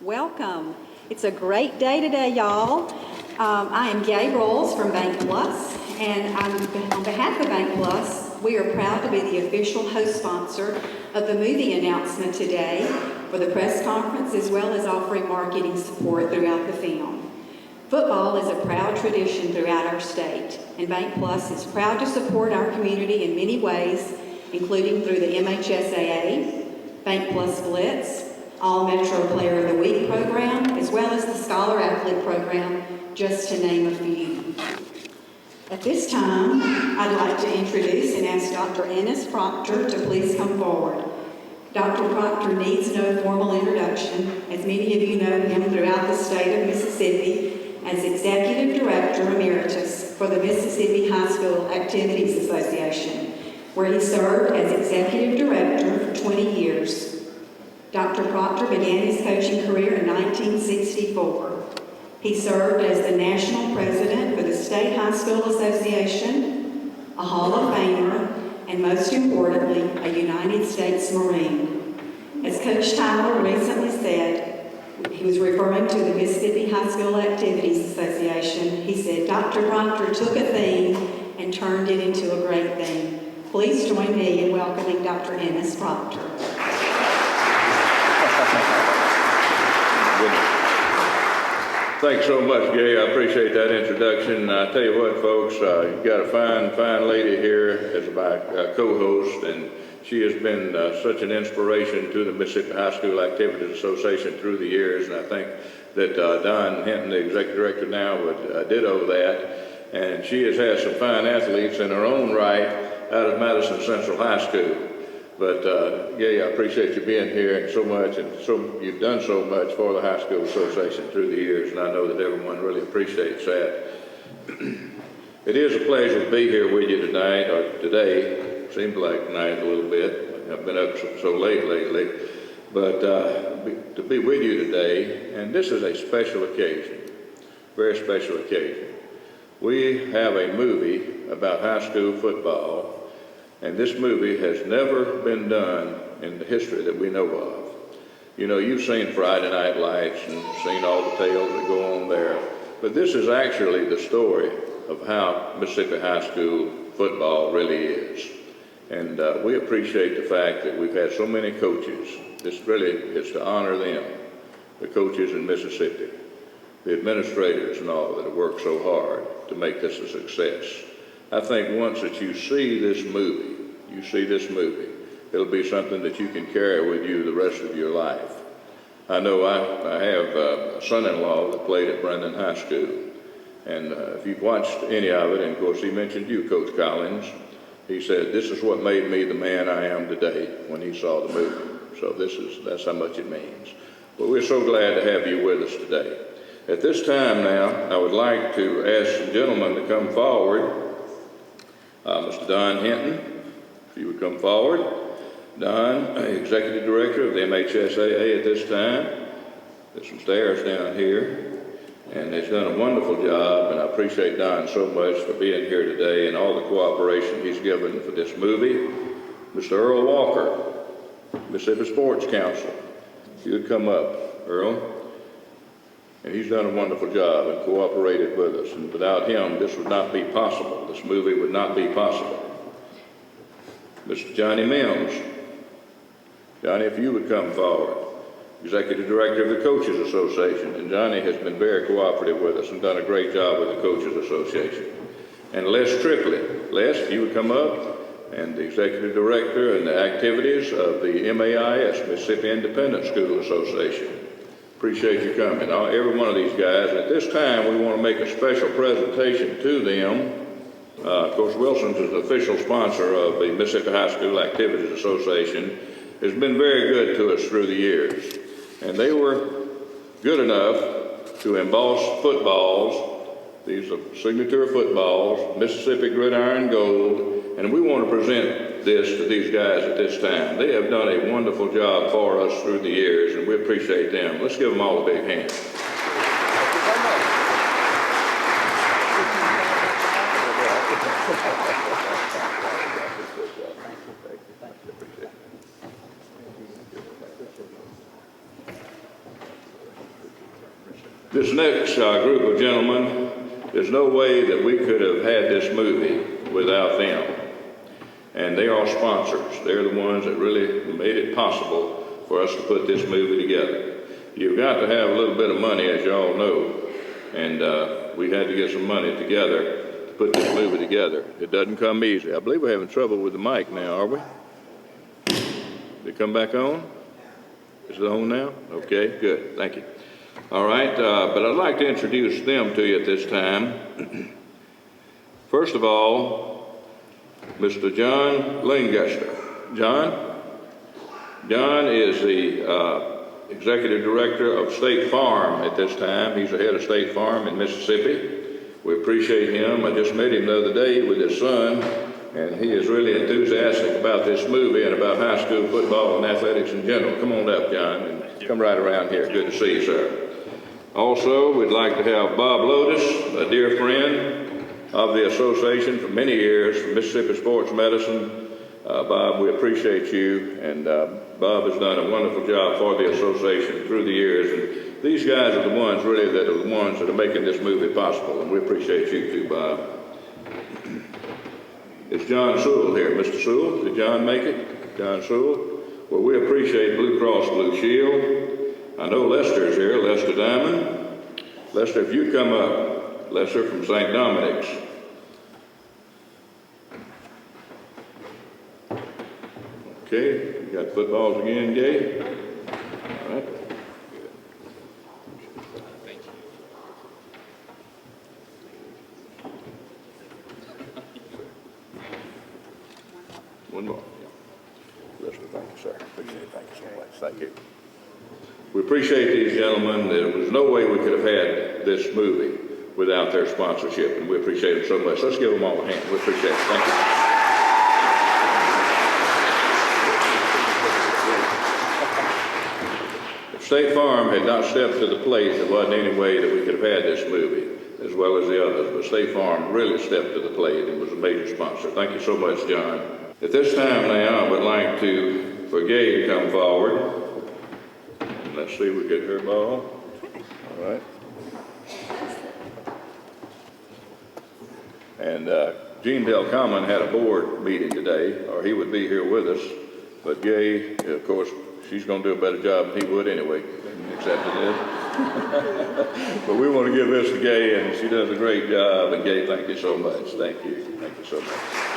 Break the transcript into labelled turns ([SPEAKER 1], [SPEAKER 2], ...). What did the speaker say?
[SPEAKER 1] Welcome. It's a great day today, y'all. I am Gay Rolls from Bank Plus, and on behalf of Bank Plus, we are proud to be the official host sponsor of the movie announcement today for the press conference, as well as offering marketing support throughout the film. Football is a proud tradition throughout our state, and Bank Plus is proud to support our community in many ways, including through the MHSAA, Bank Plus Blitz, All-Metro Player of the Week program, as well as the Scholar Athlete program, just to name a few. At this time, I'd like to introduce and ask Dr. Ennis Proctor to please come forward. Dr. Proctor needs no formal introduction, as many of you know him throughout the state of Mississippi as Executive Director Emeritus for the Mississippi High School Activities Association, where he served as Executive Director for 20 years. Dr. Proctor began his coaching career in 1964. He served as the National President for the State High School Association, a Hall of Famer, and most importantly, a United States Marine. As Coach Tyler recently said, he was referring to the Mississippi High School Activities Association. He said, Dr. Proctor took a thing and turned it into a great thing. Please join me in welcoming Dr. Ennis Proctor.
[SPEAKER 2] Thanks so much, Gay. I appreciate that introduction. I tell you what, folks, you've got a fine lady here as my co-host, and she has been such an inspiration to the Mississippi High School Activities Association through the years, and I think that Don Hinton, the executive director now, would ditto that. And she has had some fine athletes in her own right out of Madison Central High School. But Gay, I appreciate you being here and so much, and you've done so much for the High School Association through the years, and I know that everyone really appreciates that. It is a pleasure to be here with you tonight, or today. Seems like tonight a little bit. I've been up so late lately. But to be with you today, and this is a special occasion, very special occasion. We have a movie about high school football, and this movie has never been done in the history that we know of. You know, you've seen Friday Night Lights and seen all the tales that go on there, but this is actually the story of how Mississippi high school football really is. And we appreciate the fact that we've had so many coaches. This really is to honor them, the coaches in Mississippi, the administrators and all that have worked so hard to make this a success. I think once that you see this movie, it'll be something that you can carry with you the rest of your life. I know I have a son-in-law that played at Brandon High School, and if you've watched any of it, and of course he mentioned you, Coach Collins, he said, this is what made me the man I am today when he saw the movie. So that's how much it means. But we're so glad to have you with us today. At this time now, I would like to ask some gentlemen to come forward. Mr. Don Hinton, if you would come forward. Don, Executive Director of the MHSAA at this time. There's some stairs down here, and he's done a wonderful job, and I appreciate Don so much for being here today and all the cooperation he's given for this movie. Mr. Earl Walker, Mississippi Sports Council, if you would come up, Earl. And he's done a wonderful job and cooperated with us. And without him, this would not be possible. This movie would not be possible. Mr. Johnny Mims. Johnny, if you would come forward. Executive Director of the Coaches Association. And Johnny has been very cooperative with us and done a great job with the Coaches Association. And Les Triplett. Les, if you would come up. And the Executive Director and the activities of the MAIS, Mississippi Independent School Association. Appreciate you coming. Every one of these guys. At this time, we want to make a special presentation to them. Of course, Wilson's is the official sponsor of the Mississippi High School Activities Association. Has been very good to us through the years. And they were good enough to emboss footballs. These are signature footballs, Mississippi Gridiron Gold. And we want to present this to these guys at this time. They have done a wonderful job for us through the years, and we appreciate them. Let's give them all a big hand. This next group of gentlemen, there's no way that we could have had this movie without them. And they are sponsors. They're the ones that really made it possible for us to put this movie together. You've got to have a little bit of money, as you all know, and we had to get some money together to put this movie together. It doesn't come easy. I believe we're having trouble with the mic now, are we? Did it come back on? Is it on now? Okay, good. Thank you. All right, but I'd like to introduce them to you at this time. First of all, Mr. John Linguster. John is the Executive Director of State Farm at this time. He's the head of State Farm in Mississippi. We appreciate him. I just met him the other day with his son, and he is really enthusiastic about this movie and about high school football and athletics in general. Come on up, John, and come right around here. Good to see you, sir. Also, we'd like to have Bob Lotus, a dear friend of the association for many years, from Mississippi Sports Medicine. Bob, we appreciate you, and Bob has done a wonderful job for the association through the years, and these guys are the ones really that are making this movie possible, and we appreciate you too, Bob. Is John Sewell here? Mr. Sewell, did John make it? John Sewell? Well, we appreciate Blue Cross Blue Shield. I know Lester's here, Lester Diamond. Lester, if you come up, Lester from St. Dominic's. Okay, you got footballs again, Gay? All right.
[SPEAKER 3] Thank you.
[SPEAKER 2] One more. Lester, thank you, sir. Appreciate it. Thank you so much. Thank you. We appreciate these gentlemen. There was no way we could have had this movie without their sponsorship, and we appreciate them so much. Let's give them all a hand. We appreciate it. Thank you. State Farm had not stepped to the plate. There wasn't any way that we could have had this movie, as well as the others, but State Farm really stepped to the plate and was a major sponsor. Thank you so much, John. At this time now, I would like for Gay to come forward. And let's see if we get her ball. All right. And Gene Del Common had a board meeting today, or he would be here with us, but Gay, of course, she's going to do a better job than he would anyway, accepting it. But we want to give this to Gay, and she does a great job. And Gay, thank you so much. Thank you. Thank you so much.